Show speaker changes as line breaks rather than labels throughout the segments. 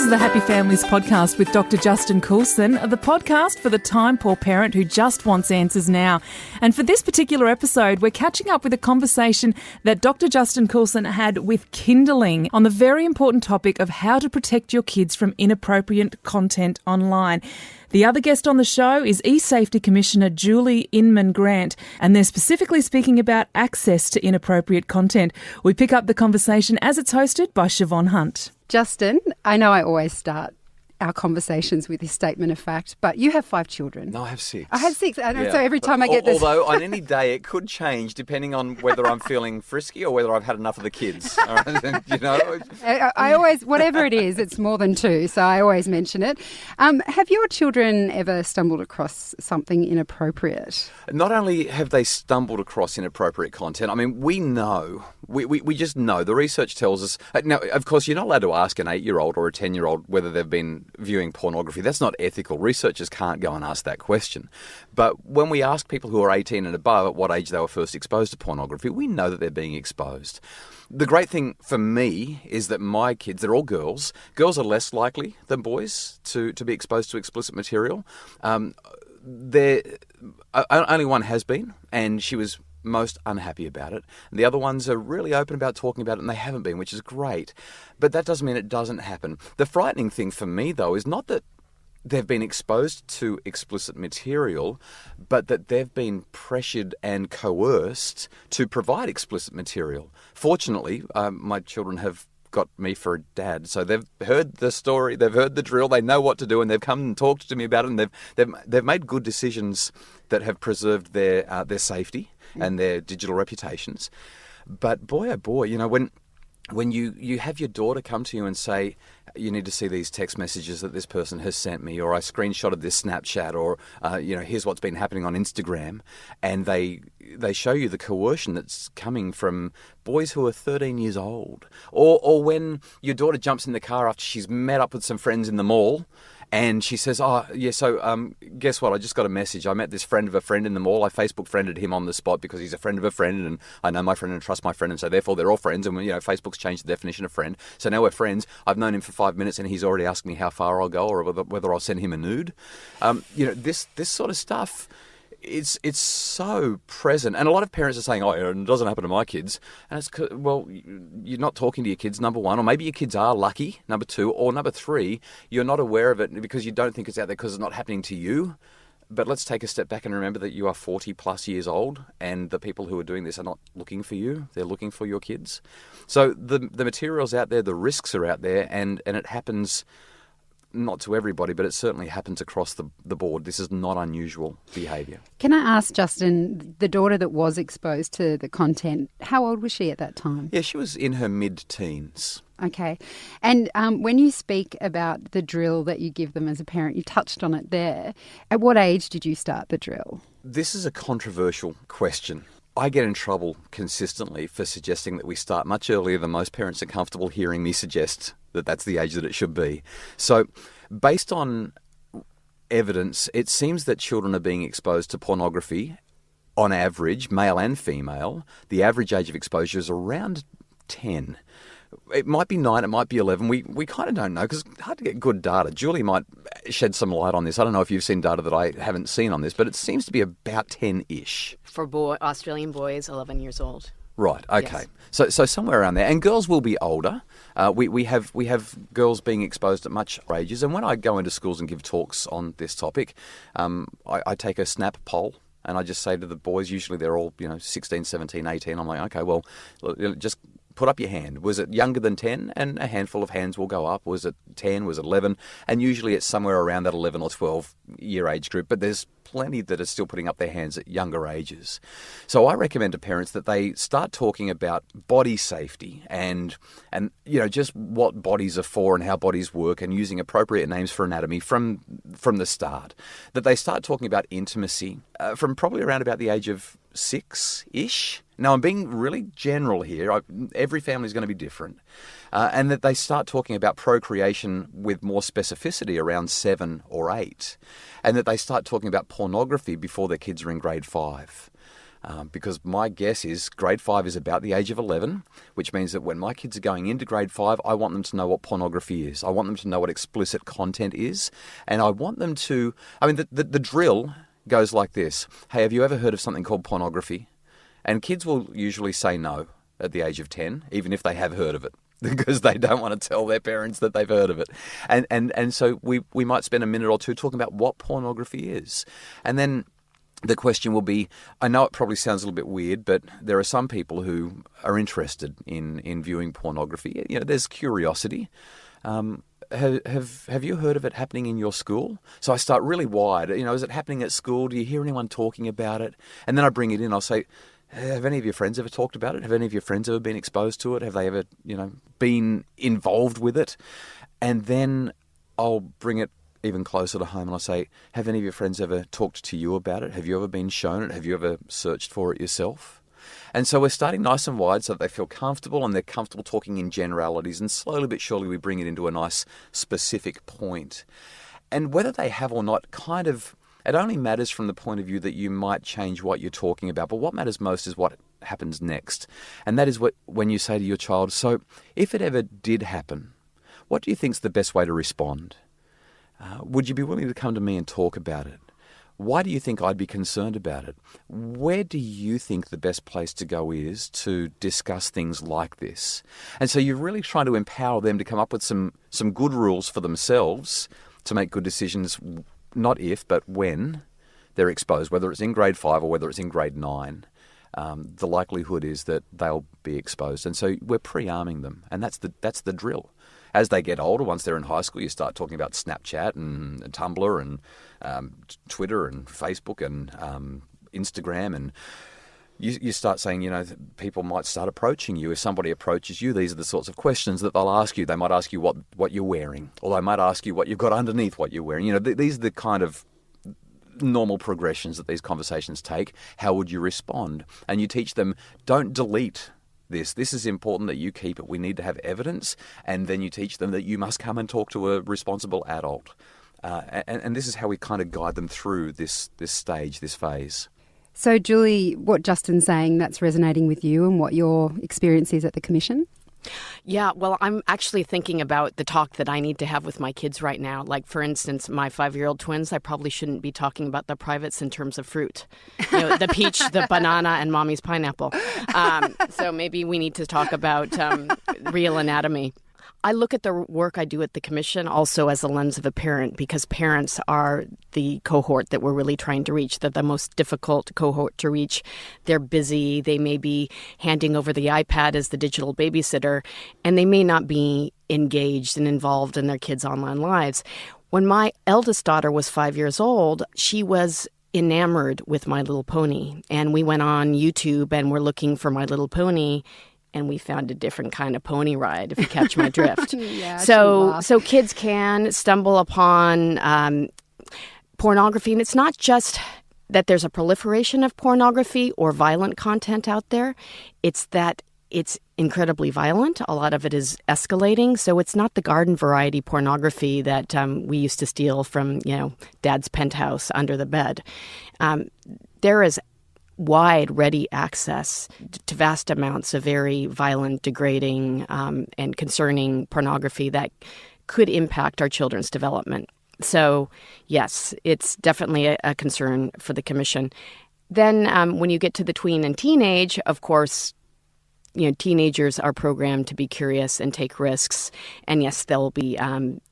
is the Happy Families podcast with Dr. Justin Coulson, the podcast for the time-poor parent who just wants answers now. And for this particular episode, we're catching up with a conversation that Dr. Justin Coulson had with Kindling on the very important topic of how to protect your kids from inappropriate content online. The other guest on the show is eSafety Commissioner Julie Inman Grant, and they're specifically speaking about access to inappropriate content. We pick up the conversation as it's hosted by Siobhan Hunt.
Justin, I know I always start our conversations with this statement of fact, but you have 5 children.
No, I have 6.
I have 6. I know, so every time I get this...
Although on any day it could change depending on whether I'm feeling frisky or whether I've had enough of the kids. All right? You know?
I always, whatever it is, it's more than 2, so I always mention it. Have your children ever stumbled across something inappropriate?
Not only have they stumbled across inappropriate content, I mean, we know, we just know. The research tells us... Now, of course, you're not allowed to ask an 8-year-old or a 10-year-old whether they've been viewing pornography. That's not ethical. Researchers can't go and ask that question. But when we ask people who are 18 and above at what age they were first exposed to pornography, we know that they're being exposed. The great thing for me is that my kids, they're all girls. Girls are less likely than boys to be exposed to explicit material. Only one has been, and she was most unhappy about it. And the other ones are really open about talking about it, and they haven't been, which is great. But that doesn't mean it doesn't happen. The frightening thing for me, though, is not that they've been exposed to explicit material, but that they've been pressured and coerced to provide explicit material. Fortunately, my children have got me for a dad, so they've heard the story, they've heard the drill, they know what to do, and they've come and talked to me about it, and they've made good decisions that have preserved their safety and their digital reputations. But boy, oh boy, you know, when you have your daughter come to you and say, you need to see these text messages that this person has sent me, or I screenshotted this Snapchat, or here's what's been happening on Instagram, and they show you the coercion that's coming from boys who are 13 years old, or when your daughter jumps in the car after she's met up with some friends in the mall, and she says, guess what? I just got a message. I met this friend of a friend in the mall. I Facebook friended him on the spot because he's a friend of a friend, and I know my friend and trust my friend, and so therefore they're all friends. And Facebook's changed the definition of friend, so now we're friends. I've known him for 5 minutes, and he's already asked me how far I'll go or whether I'll send him a nude. This sort of stuff. It's so present, and a lot of parents are saying, it doesn't happen to my kids. And it's, well, you're not talking to your kids, number one, or maybe your kids are lucky, number 2, or number 3, you're not aware of it because you don't think it's out there because it's not happening to you. But let's take a step back and remember that you are 40 plus years old, and the people who are doing this are not looking for you, they're looking for your kids. So the material's out there, the risks are out there, and it happens... not to everybody, but it certainly happens across the board. This is not unusual behaviour.
Can I ask, Justin, the daughter that was exposed to the content, how old was she at that time?
Yeah, she was in her mid-teens.
Okay. And when you speak about the drill that you give them as a parent, you touched on it there. At what age did you start the drill?
This is a controversial question. I get in trouble consistently for suggesting that we start much earlier than most parents are comfortable hearing me suggest that that's the age that it should be. So, based on evidence, it seems that children are being exposed to pornography, on average, male and female. The average age of exposure is around 10. It might be 9, it might be 11. We kind of don't know because it's hard to get good data. Julie might shed some light on this. I don't know if you've seen data that I haven't seen on this, but it seems to be about 10-ish.
For Australian boys, 11 years old.
Right. Okay. Yes. So somewhere around there, and girls will be older. We have girls being exposed at much ages, and when I go into schools and give talks on this topic, I take a snap poll, and I just say to the boys, usually they're all 16, 17, 18. I'm like, okay, well, just put up your hand. Was it younger than 10? And a handful of hands will go up. Was it 10? Was it 11? And usually it's somewhere around that 11 or 12 year age group, but there's plenty that are still putting up their hands at younger ages. So I recommend to parents that they start talking about body safety and just what bodies are for and how bodies work, and using appropriate names for anatomy from the start. That they start talking about intimacy from probably around about the age of 6-ish. Now, I'm being really general here. Every family is going to be different. And that they start talking about procreation with more specificity around 7 or 8. And that they start talking about pornography before their kids are in grade 5. Because my guess is grade 5 is about the age of 11, which means that when my kids are going into grade 5, I want them to know what pornography is. I want them to know what explicit content is. And I want them to, the drill goes like this. Hey, have you ever heard of something called pornography? And kids will usually say no at the age of 10, even if they have heard of it, because they don't want to tell their parents that they've heard of it. And so we might spend a minute or two talking about what pornography is. And then the question will be, I know it probably sounds a little bit weird, but there are some people who are interested in viewing pornography. You know, there's curiosity. Have you heard of it happening in your school? So I start really wide. You know, is it happening at school? Do you hear anyone talking about it? And then I bring it in. I'll say, have any of your friends ever talked about it? Have any of your friends ever been exposed to it? Have they ever, been involved with it? And then I'll bring it even closer to home and I'll say, have any of your friends ever talked to you about it? Have you ever been shown it? Have you ever searched for it yourself? And so we're starting nice and wide so that they feel comfortable and they're comfortable talking in generalities, and slowly but surely we bring it into a nice specific point. And whether they have or not, it only matters from the point of view that you might change what you're talking about, but what matters most is what happens next. And that is when you say to your child, so if it ever did happen, what do you think is the best way to respond? Would you be willing to come to me and talk about it? Why do you think I'd be concerned about it? Where do you think the best place to go is to discuss things like this? And so you're really trying to empower them to come up with some good rules for themselves to make good decisions, not if, but when they're exposed, whether it's in grade 5 or whether it's in grade 9. The likelihood is that they'll be exposed. And so we're pre-arming them, and that's the drill. As they get older, once they're in high school, you start talking about Snapchat and Tumblr and Twitter and Facebook and Instagram, and you start saying, people might start approaching you. If somebody approaches you, these are the sorts of questions that they'll ask you. They might ask you what you're wearing, or they might ask you what you've got underneath what you're wearing. These are the kind of normal progressions that these conversations take. How would you respond? And you teach them, don't delete this. This is important that you keep it. We need to have evidence. And then you teach them that you must come and talk to a responsible adult. And this is how we kind of guide them through this stage, this phase.
So, Julie, what Justin's saying, that's resonating with you and what your experience is at the Commission?
Yeah, well, I'm actually thinking about the talk that I need to have with my kids right now. Like, for instance, my 5-year-old twins, I probably shouldn't be talking about the privates in terms of fruit. The peach, the banana, and mommy's pineapple. So maybe we need to talk about real anatomy. I look at the work I do at the Commission also as a lens of a parent, because parents are the cohort that we're really trying to reach. They're the most difficult cohort to reach. They're busy. They may be handing over the iPad as the digital babysitter, and they may not be engaged and involved in their kids' online lives. When my eldest daughter was 5 years old, she was enamored with My Little Pony, and we went on YouTube and we're looking for My Little Pony. And we found a different kind of pony ride, if you catch my drift.
Yeah,
so kids can stumble upon pornography. And it's not just that there's a proliferation of pornography or violent content out there. It's that it's incredibly violent. A lot of it is escalating. So it's not the garden variety pornography that we used to steal from, Dad's penthouse under the bed. There is wide, ready access to vast amounts of very violent, degrading, and concerning pornography that could impact our children's development. So, yes, it's definitely a concern for the Commission. Then when you get to the tween and teenage, of course, teenagers are programmed to be curious and take risks. And yes, they'll be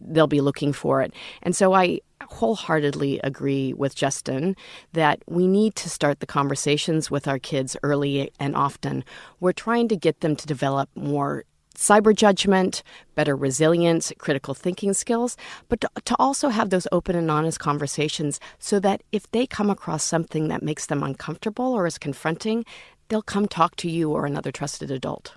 looking for it. And so I wholeheartedly agree with Justin that we need to start the conversations with our kids early and often. We're trying to get them to develop more cyber judgment, better resilience, critical thinking skills, but to also have those open and honest conversations so that if they come across something that makes them uncomfortable or is confronting, they'll come talk to you or another trusted adult.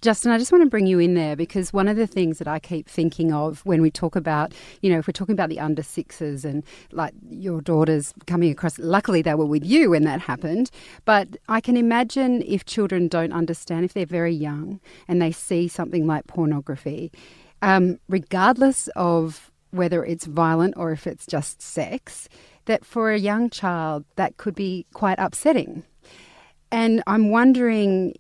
Justin, I just want to bring you in there because one of the things that I keep thinking of when we talk about, if we're talking about the under sixes and like your daughters coming across, luckily they were with you when that happened, but I can imagine if children don't understand, if they're very young and they see something like pornography, regardless of whether it's violent or if it's just sex, that for a young child that could be quite upsetting. And I'm wondering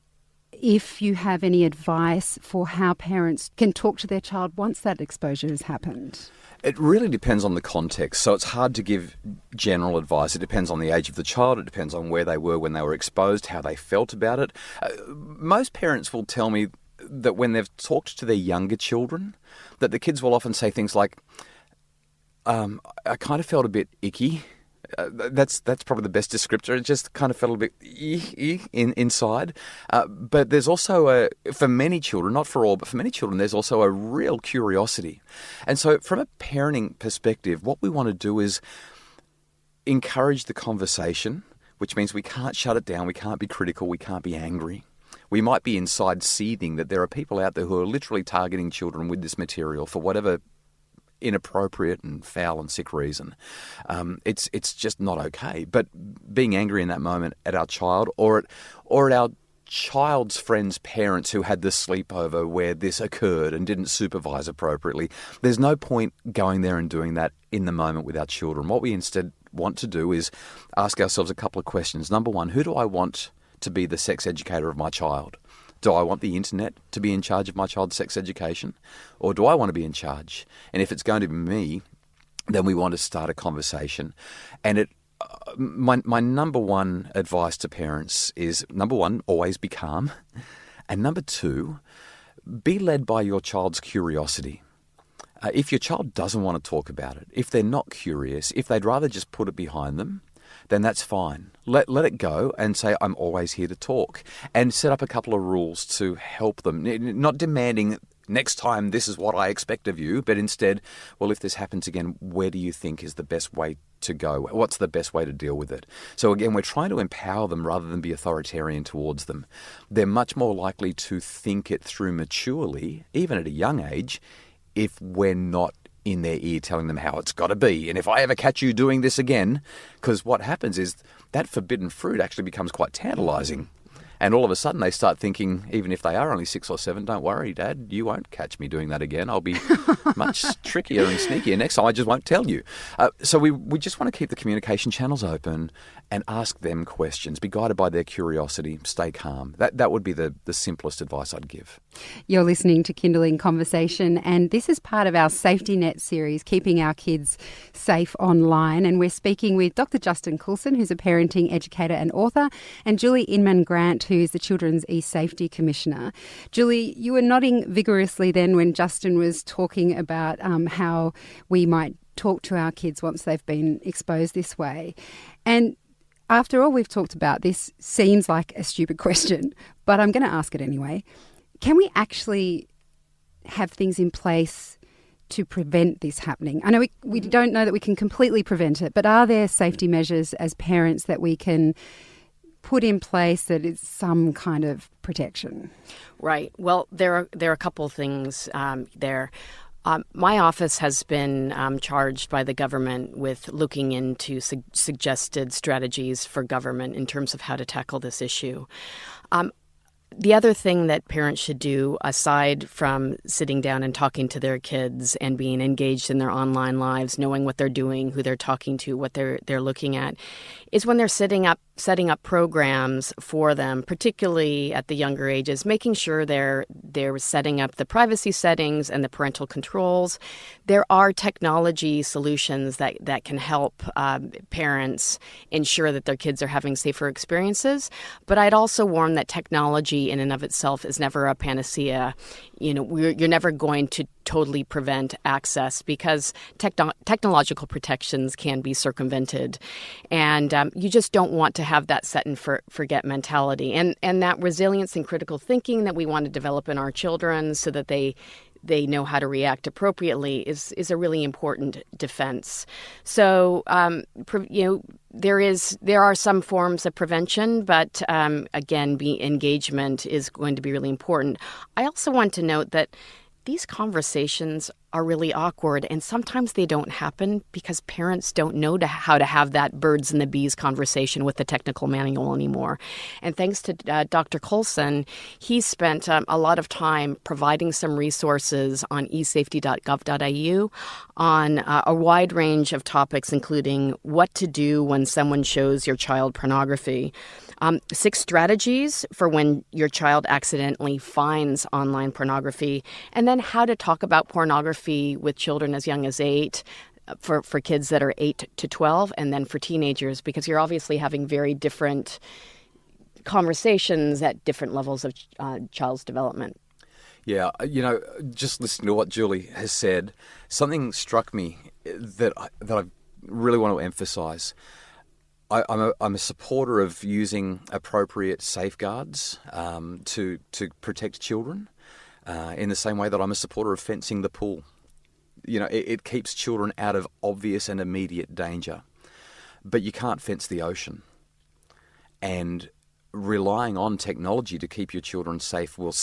if you have any advice for how parents can talk to their child once that exposure has happened.
It really depends on the context, so it's hard to give general advice. It depends on the age of the child, it depends on where they were when they were exposed, how they felt about it. Most parents will tell me that when they've talked to their younger children, that the kids will often say things like, I kind of felt a bit icky. That's probably the best descriptor. It just kind of felt a bit inside. But there's also, for many children, not for all, but for many children, there's also a real curiosity. And so from a parenting perspective, what we want to do is encourage the conversation, which means we can't shut it down, we can't be critical, we can't be angry. We might be inside seething that there are people out there who are literally targeting children with this material for whatever inappropriate and foul and sick reason. It's just not okay. But being angry in that moment at our child or at our child's friends' parents who had this sleepover where this occurred and didn't supervise appropriately, there's no point going there and doing that in the moment with our children. What we instead want to do is ask ourselves a couple of questions. Number one, who do I want to be the sex educator of my child? Do I want the internet to be in charge of my child's sex education? Or do I want to be in charge? And if it's going to be me, then we want to start a conversation. And my number one advice to parents is, number one, always be calm. And number two, be led by your child's curiosity. If your child doesn't want to talk about it, if they're not curious, if they'd rather just put it behind them, then that's fine. Let it go and say, I'm always here to talk. And set up a couple of rules to help them. Not demanding, next time this is what I expect of you, but instead, well, if this happens again, where do you think is the best way to go? What's the best way to deal with it? So again, we're trying to empower them rather than be authoritarian towards them. They're much more likely to think it through maturely, even at a young age, if we're not in their ear telling them how it's got to be. And if I ever catch you doing this again, because what happens is that forbidden fruit actually becomes quite tantalizing. And all of a sudden they start thinking, even if they are only 6 or 7, don't worry, Dad, you won't catch me doing that again. I'll be much trickier and sneakier next time. I just won't tell you. So we just want to keep the communication channels open and ask them questions. Be guided by their curiosity. Stay calm. That would be the simplest advice I'd give.
You're listening to Kindling Conversation, and this is part of our Safety Net series, Keeping Our Kids Safe Online. And we're speaking with Dr. Justin Coulson, who's a parenting educator and author, and Julie Inman Grant, who is the Children's E-Safety Commissioner. Julie, you were nodding vigorously then when Justin was talking about how we might talk to our kids once they've been exposed this way. And after all we've talked about, this seems like a stupid question, but I'm going to ask it anyway. Can we actually have things in place to prevent this happening? I know we don't know that we can completely prevent it, but are there safety measures as parents that we can put in place that is some kind of protection?
Right. Well, there are a couple of things there. My office has been charged by the government with looking into suggested strategies for government in terms of how to tackle this issue. The other thing that parents should do, aside from sitting down and talking to their kids and being engaged in their online lives, knowing what they're doing, who they're talking to, what they're looking at, is when they're setting up programs for them, particularly at the younger ages, making sure they're setting up the privacy settings and the parental controls. There are technology solutions that can help parents ensure that their kids are having safer experiences. But I'd also warn that technology in and of itself is never a panacea. You're never going to totally prevent access because technological protections can be circumvented. And you just don't want to have that set and forget mentality. And that resilience and critical thinking that we want to develop in our children so that they know how to react appropriately is a really important defense. So, there are some forms of prevention, but again, engagement is going to be really important. I also want to note that these conversations are really awkward, and sometimes they don't happen because parents don't know how to have that birds and the bees conversation with the technical manual anymore. And thanks to Dr. Coulson, he spent a lot of time providing some resources on esafety.gov.au on a wide range of topics, including what to do when someone shows your child pornography. 6 strategies for when your child accidentally finds online pornography, and then how to talk about pornography with children as young as 8, for kids that are 8 to 12, and then for teenagers, because you're obviously having very different conversations at different levels of child's development.
Yeah, just listening to what Julie has said, something struck me that I really want to emphasise. I'm a supporter of using appropriate safeguards to protect children, in the same way that I'm a supporter of fencing the pool. It keeps children out of obvious and immediate danger, but you can't fence the ocean. And relying on technology to keep your children safe will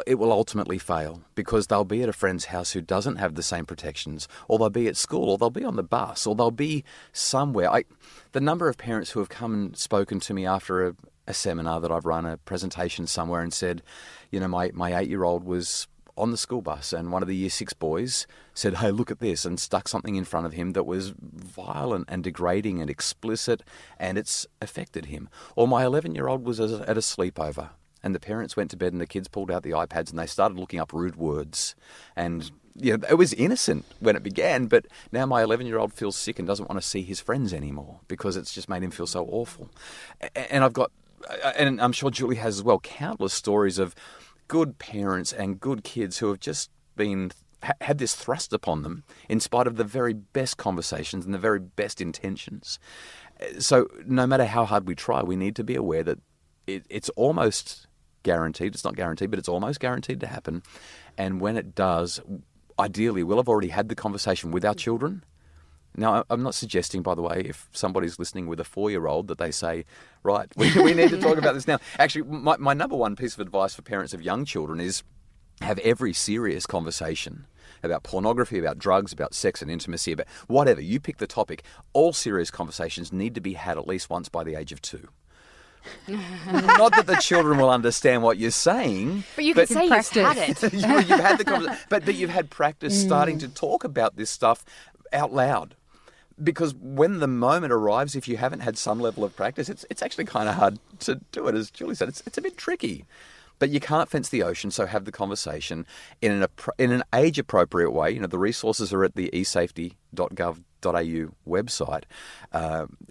it will ultimately fail, because they'll be at a friend's house who doesn't have the same protections, or they'll be at school, or they'll be on the bus, or they'll be somewhere. The number of parents who have come and spoken to me after a seminar that I've run, a presentation somewhere, and said, my 8-year-old was on the school bus and one of the Year 6 boys said, "Hey, look at this," and stuck something in front of him that was violent and degrading and explicit, and it's affected him. Or my 11-year-old was at a sleepover, and the parents went to bed and the kids pulled out the iPads and they started looking up rude words. And it was innocent when it began, but now my 11-year-old feels sick and doesn't want to see his friends anymore because it's just made him feel so awful. And and I'm sure Julie has as well, countless stories of good parents and good kids who have just had this thrust upon them in spite of the very best conversations and the very best intentions. So no matter how hard we try, we need to be aware that it's almost guaranteed. It's not guaranteed, but it's almost guaranteed to happen. And when it does, ideally, we'll have already had the conversation with our children. Now, I'm not suggesting, by the way, if somebody's listening with a 4-year-old that they say, right, we need to talk about this now. Actually, my number one piece of advice for parents of young children is have every serious conversation about pornography, about drugs, about sex and intimacy, about whatever. You pick the topic. All serious conversations need to be had at least once by the age of 2. Not that the children will understand what you're saying.
But you can say you've had it.
You've had the conversation, but you've had practice starting to talk about this stuff out loud. Because when the moment arrives, if you haven't had some level of practice, it's actually kind of hard to do it. As Julie said, it's a bit tricky. But you can't fence the ocean, so have the conversation in an age-appropriate way. The resources are at the esafety.gov.au website.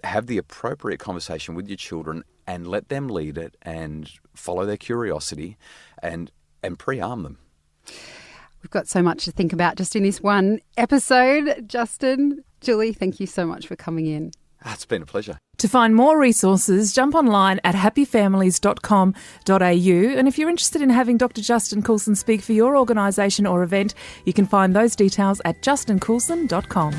Have the appropriate conversation with your children and let them lead it and follow their curiosity and pre-arm them.
We've got so much to think about just in this one episode. Justin, Julie, thank you so much for coming in.
It's been a pleasure.
To find more resources, jump online at happyfamilies.com.au. And if you're interested in having Dr. Justin Coulson speak for your organisation or event, you can find those details at justincoulson.com.